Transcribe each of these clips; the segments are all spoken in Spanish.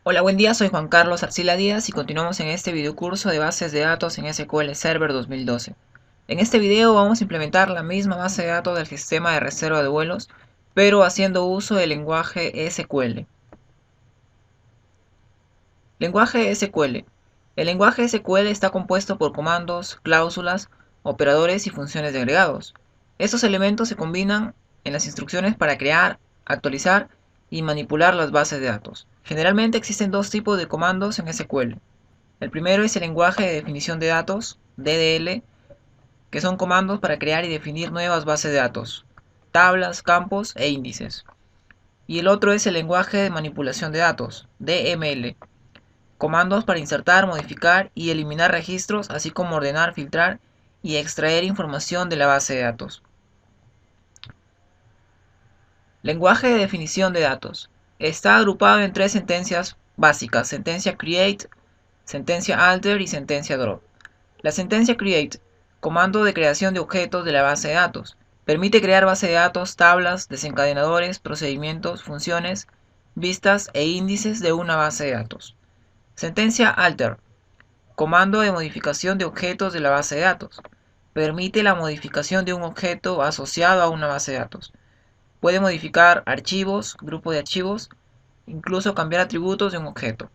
Hola, buen día, soy Juan Carlos Arcila Díaz y continuamos en este videocurso de bases de datos en SQL Server 2012. En este video vamos a implementar la misma base de datos del sistema de reserva de vuelos, pero haciendo uso del lenguaje SQL. Lenguaje SQL. El lenguaje SQL está compuesto por comandos, cláusulas, operadores y funciones de agregados. Estos elementos se combinan en las instrucciones para crear, actualizar y manipular las bases de datos. Generalmente existen dos tipos de comandos en SQL. El primero es el lenguaje de definición de datos, DDL, que son comandos para crear y definir nuevas bases de datos, tablas, campos e índices. Y el otro es el lenguaje de manipulación de datos, DML, comandos para insertar, modificar y eliminar registros, así como ordenar, filtrar y extraer información de la base de datos. Lenguaje de definición de datos. Está agrupado en tres sentencias básicas: sentencia create, sentencia alter y sentencia drop. La sentencia create, comando de creación de objetos de la base de datos, permite crear base de datos, tablas, desencadenadores, procedimientos, funciones, vistas e índices de una base de datos. Sentencia alter, comando de modificación de objetos de la base de datos, permite la modificación de un objeto asociado a una base de datos. Puede modificar archivos, grupo de archivos, incluso cambiar atributos de un objeto.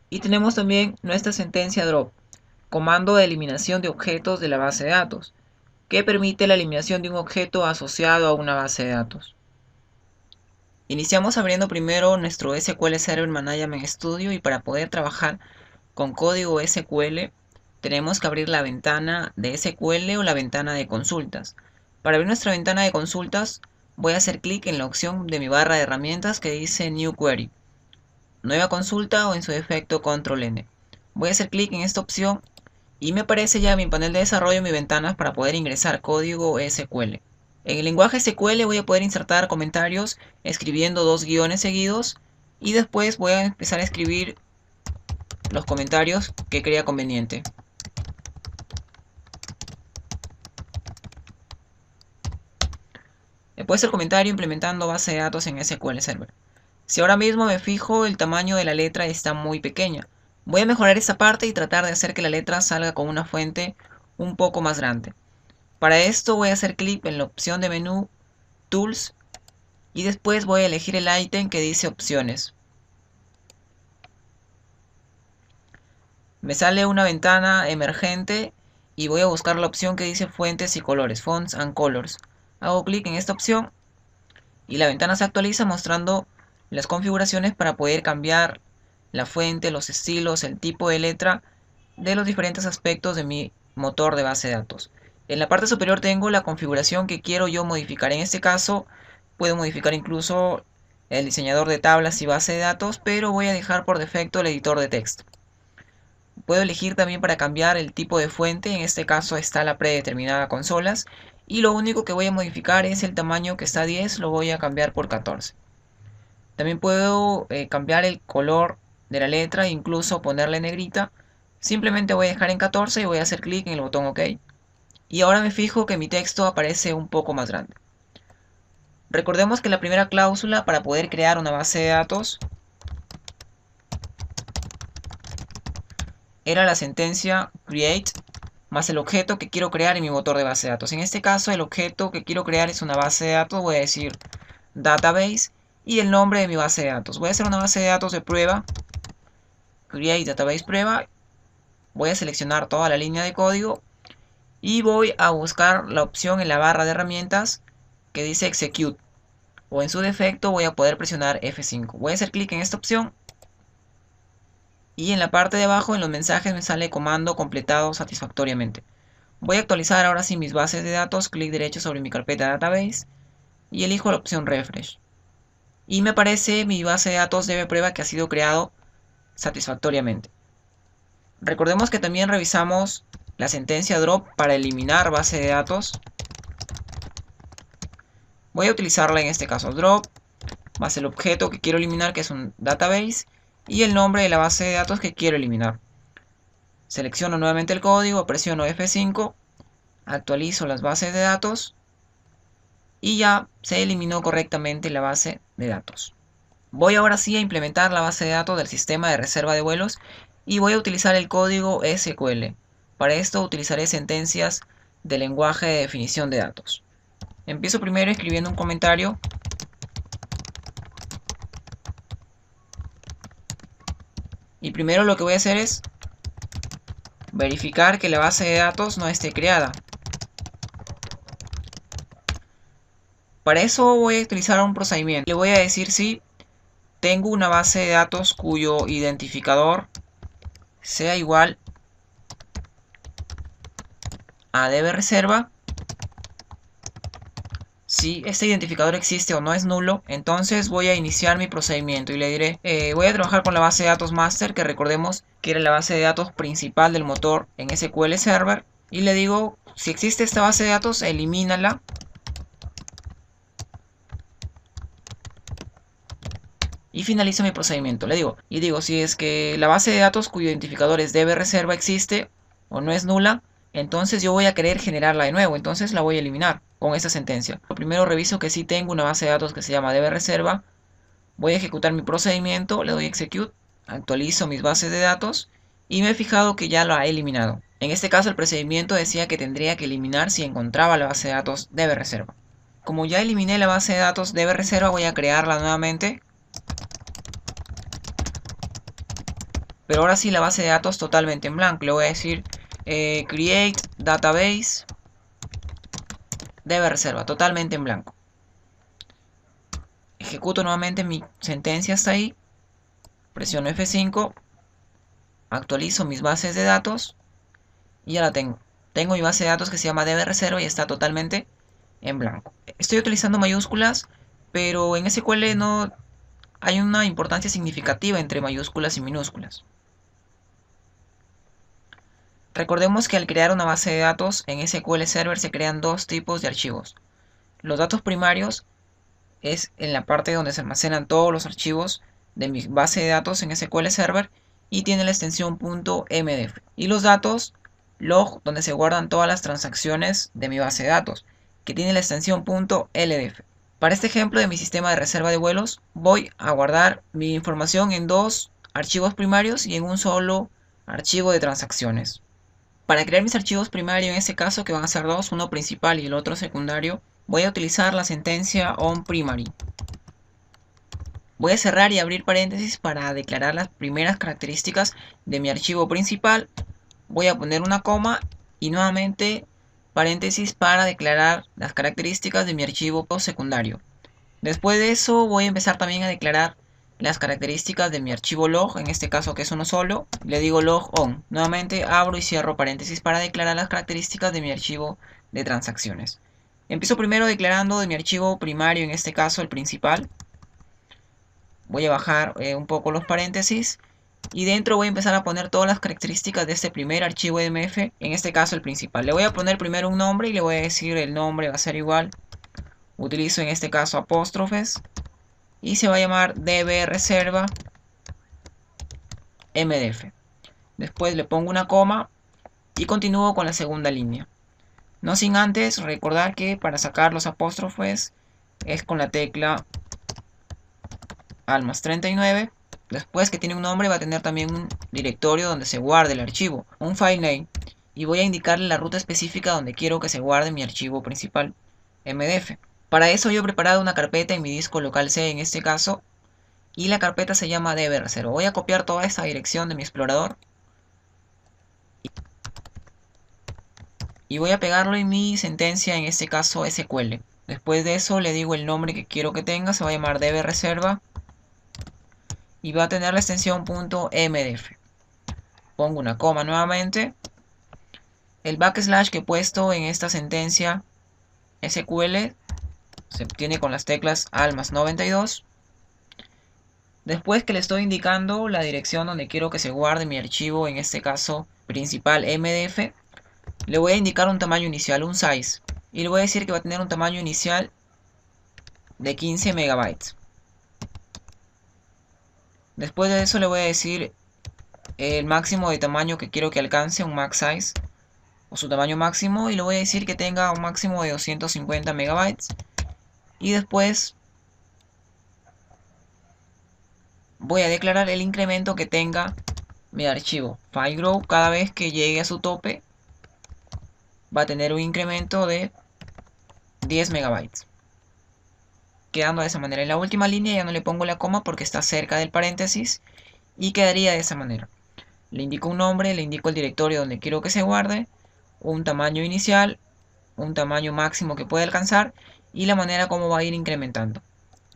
Y tenemos también nuestra sentencia drop, comando de eliminación de objetos de la base de datos, que permite la eliminación de un objeto asociado a una base de datos. Iniciamos abriendo primero nuestro SQL Server Management Studio y para poder trabajar con código SQL tenemos que abrir la ventana de SQL o la ventana de consultas. Para abrir nuestra ventana de consultas voy a hacer clic en la opción de mi barra de herramientas que dice New Query, nueva consulta o en su defecto Control N. Voy a hacer clic en esta opción y me aparece ya mi panel de desarrollo, mis ventanas para poder ingresar código SQL. En el lenguaje SQL voy a poder insertar comentarios escribiendo dos guiones seguidos y después voy a empezar a escribir los comentarios que crea conveniente. Después el comentario implementando base de datos en SQL Server. Si ahora mismo me fijo, el tamaño de la letra está muy pequeña. Voy a mejorar esta parte y tratar de hacer que la letra salga con una fuente un poco más grande. Para esto voy a hacer clic en la opción de menú Tools y después voy a elegir el ítem que dice opciones. Me sale una ventana emergente y voy a buscar la opción que dice fuentes y colores, Fonts and Colors. Hago clic en esta opción y la ventana se actualiza mostrando las configuraciones para poder cambiar la fuente, los estilos, el tipo de letra de los diferentes aspectos de mi motor de base de datos. En la parte superior tengo la configuración que quiero yo modificar. En este caso puedo modificar incluso el diseñador de tablas y base de datos, pero voy a dejar por defecto el editor de texto. Puedo elegir también para cambiar el tipo de fuente, en este caso está la predeterminada consolas, y lo único que voy a modificar es el tamaño que está 10, lo voy a cambiar por 14. También puedo cambiar el color de la letra, incluso ponerle negrita. Simplemente voy a dejar en 14 y voy a hacer clic en el botón OK. Y ahora me fijo que mi texto aparece un poco más grande. Recordemos que la primera cláusula para poder crear una base de datos era la sentencia create más el objeto que quiero crear en mi motor de base de datos. En este caso el objeto que quiero crear es una base de datos, voy a decir database y el nombre de mi base de datos. Voy a hacer una base de datos de prueba, create database prueba, voy a seleccionar toda la línea de código y voy a buscar la opción en la barra de herramientas que dice execute o en su defecto voy a poder presionar F5. Voy a hacer clic en esta opción y en la parte de abajo en los mensajes me sale comando completado satisfactoriamente. Voy a actualizar ahora sí mis bases de datos, clic derecho sobre mi carpeta database y elijo la opción refresh. Y me aparece mi base de datos de prueba que ha sido creado satisfactoriamente. Recordemos que también revisamos la sentencia drop para eliminar base de datos. Voy a utilizarla en este caso drop más el objeto que quiero eliminar, que es un database, y el nombre de la base de datos que quiero eliminar. Selecciono nuevamente el código, presiono F5, actualizo las bases de datos y ya se eliminó correctamente la base de datos. Voy ahora sí a implementar la base de datos del sistema de reserva de vuelos y voy a utilizar el código SQL. Para esto utilizaré sentencias de lenguaje de definición de datos. Empiezo primero escribiendo un comentario. Y primero lo que voy a hacer es verificar que la base de datos no esté creada. Para eso voy a utilizar un procedimiento. Le voy a decir si tengo una base de datos cuyo identificador sea igual a dbReserva. Si este identificador existe o no es nulo, entonces voy a iniciar mi procedimiento y le diré, voy a trabajar con la base de datos master, que recordemos que era la base de datos principal del motor en SQL Server. Y le digo, si existe esta base de datos, elimínala. Y finalizo mi procedimiento. Le digo, si es que la base de datos cuyo identificador es dbReserva existe o no es nula, entonces yo voy a querer generarla de nuevo, entonces la voy a eliminar con esta sentencia. Primero reviso que sí tengo una base de datos que se llama dbReserva, voy a ejecutar mi procedimiento, le doy execute, actualizo mis bases de datos y me he fijado que ya lo ha eliminado. En este caso el procedimiento decía que tendría que eliminar si encontraba la base de datos dbReserva. Como ya eliminé la base de datos dbReserva, voy a crearla nuevamente. Pero ahora sí la base de datos totalmente en blanco. Le voy a decir create database dbReserva, totalmente en blanco. Ejecuto nuevamente mi sentencia hasta ahí. Presiono F5. Actualizo mis bases de datos. Y ya la tengo. Tengo mi base de datos que se llama dbReserva y está totalmente en blanco. Estoy utilizando mayúsculas, pero en SQL no hay una importancia significativa entre mayúsculas y minúsculas. Recordemos que al crear una base de datos en SQL Server se crean dos tipos de archivos. Los datos primarios es en la parte donde se almacenan todos los archivos de mi base de datos en SQL Server y tiene la extensión .mdf. Y los datos log, donde se guardan todas las transacciones de mi base de datos, que tiene la extensión .ldf. Para este ejemplo de mi sistema de reserva de vuelos, voy a guardar mi información en dos archivos primarios y en un solo archivo de transacciones. Para crear mis archivos primarios, en este caso que van a ser dos, uno principal y el otro secundario, voy a utilizar la sentencia onPrimary. Voy a cerrar y abrir paréntesis para declarar las primeras características de mi archivo principal. Voy a poner una coma y nuevamente paréntesis para declarar las características de mi archivo secundario. Después de eso voy a empezar también a declarar las características de mi archivo log, en este caso que es uno solo. Le digo log on. Nuevamente abro y cierro paréntesis para declarar las características de mi archivo de transacciones. Empiezo primero declarando de mi archivo primario, en este caso el principal. Voy a bajar un poco los paréntesis y dentro voy a empezar a poner todas las características de este primer archivo DMF, en este caso el principal. Le voy a poner primero un nombre y le voy a decir el nombre va a ser igual. Utilizo en este caso apóstrofes y se va a llamar dbReserva mdf. Después le pongo una coma y continúo con la segunda línea. No sin antes recordar que para sacar los apóstrofes es con la tecla +39. Después que tiene un nombre va a tener también un directorio donde se guarde el archivo, un file name. Y voy a indicarle la ruta específica donde quiero que se guarde mi archivo principal mdf. Para eso yo he preparado una carpeta en mi disco local C en este caso. Y la carpeta se llama dbReserva. Voy a copiar toda esta dirección de mi explorador. Y voy a pegarlo en mi sentencia, en este caso SQL. Después de eso le digo el nombre que quiero que tenga. Se va a llamar dbReserva. Y va a tener la extensión .mdf. Pongo una coma nuevamente. El backslash que he puesto en esta sentencia SQL se obtiene con las teclas +92. Después que le estoy indicando la dirección donde quiero que se guarde mi archivo, en este caso principal mdf, le voy a indicar un tamaño inicial, un size. Y le voy a decir que va a tener un tamaño inicial de 15 megabytes. Después de eso le voy a decir el máximo de tamaño que quiero que alcance, un max size, o su tamaño máximo, y le voy a decir que tenga un máximo de 250 megabytes. Y después voy a declarar el incremento que tenga mi archivo FileGrow. Cada vez que llegue a su tope va a tener un incremento de 10 megabytes. Quedando de esa manera. En la última línea ya no le pongo la coma porque está cerca del paréntesis y quedaría de esa manera. Le indico un nombre, le indico el directorio donde quiero que se guarde, un tamaño inicial, un tamaño máximo que puede alcanzar y la manera como va a ir incrementando.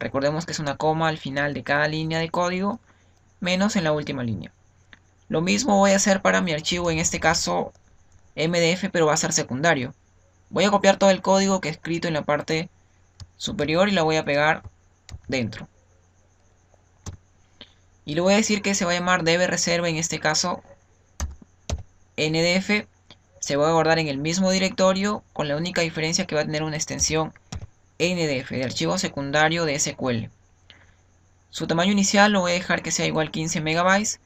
Recordemos que es una coma al final de cada línea de código, menos en la última línea. Lo mismo voy a hacer para mi archivo, en este caso MDF, pero va a ser secundario. Voy a copiar todo el código que he escrito en la parte superior y la voy a pegar dentro. Y le voy a decir que se va a llamar db-reserva, en este caso NDF. Se va a guardar en el mismo directorio, con la única diferencia que va a tener una extensión NDF, de archivo secundario de SQL. Su tamaño inicial lo voy a dejar que sea igual 15 megabytes.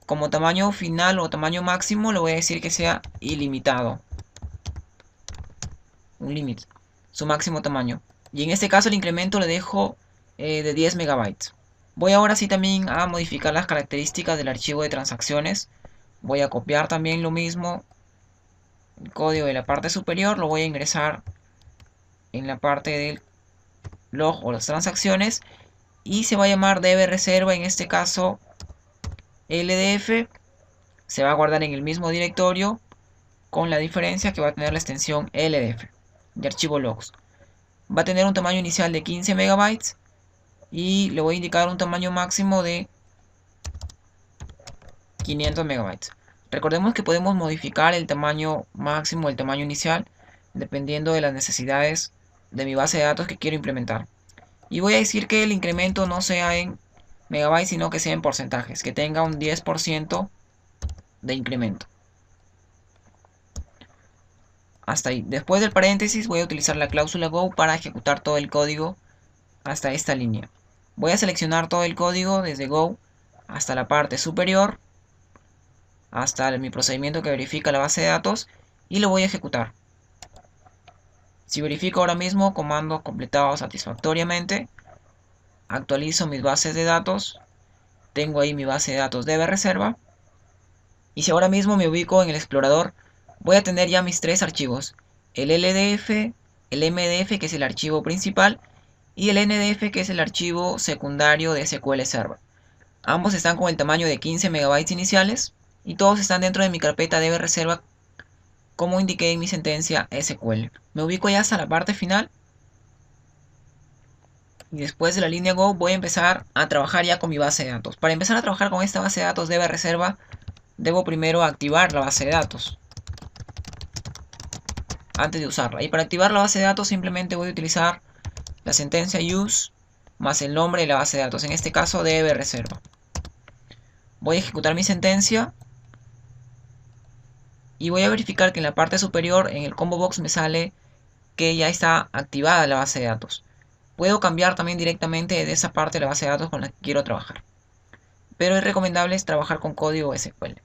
Como tamaño final o tamaño máximo lo voy a decir que sea ilimitado. Un límite. Su máximo tamaño. Y en este caso el incremento le dejo de 10 megabytes. Voy ahora sí también a modificar las características del archivo de transacciones. Voy a copiar también lo mismo. El código de la parte superior lo voy a ingresar en la parte del log o las transacciones. Y se va a llamar db-reserva, en este caso LDF. Se va a guardar en el mismo directorio, con la diferencia que va a tener la extensión LDF de archivo logs. Va a tener un tamaño inicial de 15 megabytes y le voy a indicar un tamaño máximo de 500 megabytes. Recordemos que podemos modificar el tamaño máximo, el tamaño inicial, dependiendo de las necesidades de mi base de datos que quiero implementar. Y voy a decir que el incremento no sea en megabytes, sino que sea en porcentajes, que tenga un 10% de incremento. Hasta ahí. Después del paréntesis voy a utilizar la cláusula go para ejecutar todo el código hasta esta línea. Voy a seleccionar todo el código desde go hasta la parte superior, hasta mi procedimiento que verifica la base de datos, y lo voy a ejecutar. Si verifico ahora mismo comandos completados satisfactoriamente, actualizo mis bases de datos, tengo ahí mi base de datos db-reserva, y si ahora mismo me ubico en el explorador, voy a tener ya mis tres archivos, el LDF, el MDF, que es el archivo principal, y el NDF, que es el archivo secundario de SQL Server. Ambos están con el tamaño de 15 megabytes iniciales y todos están dentro de mi carpeta db-reserva, como indiqué en mi sentencia SQL. Me ubico ya hasta la parte final y después de la línea Go voy a empezar a trabajar ya con mi base de datos. Para empezar a trabajar con esta base de datos db-reserva, debo primero activar la base de datos antes de usarla. Y para activar la base de datos simplemente voy a utilizar la sentencia use más el nombre de la base de datos, en este caso db-reserva. Voy a ejecutar mi sentencia y voy a verificar que en la parte superior, en el combo box, me sale que ya está activada la base de datos. Puedo cambiar también directamente de esa parte de la base de datos con la que quiero trabajar, pero es recomendable trabajar con código SQL.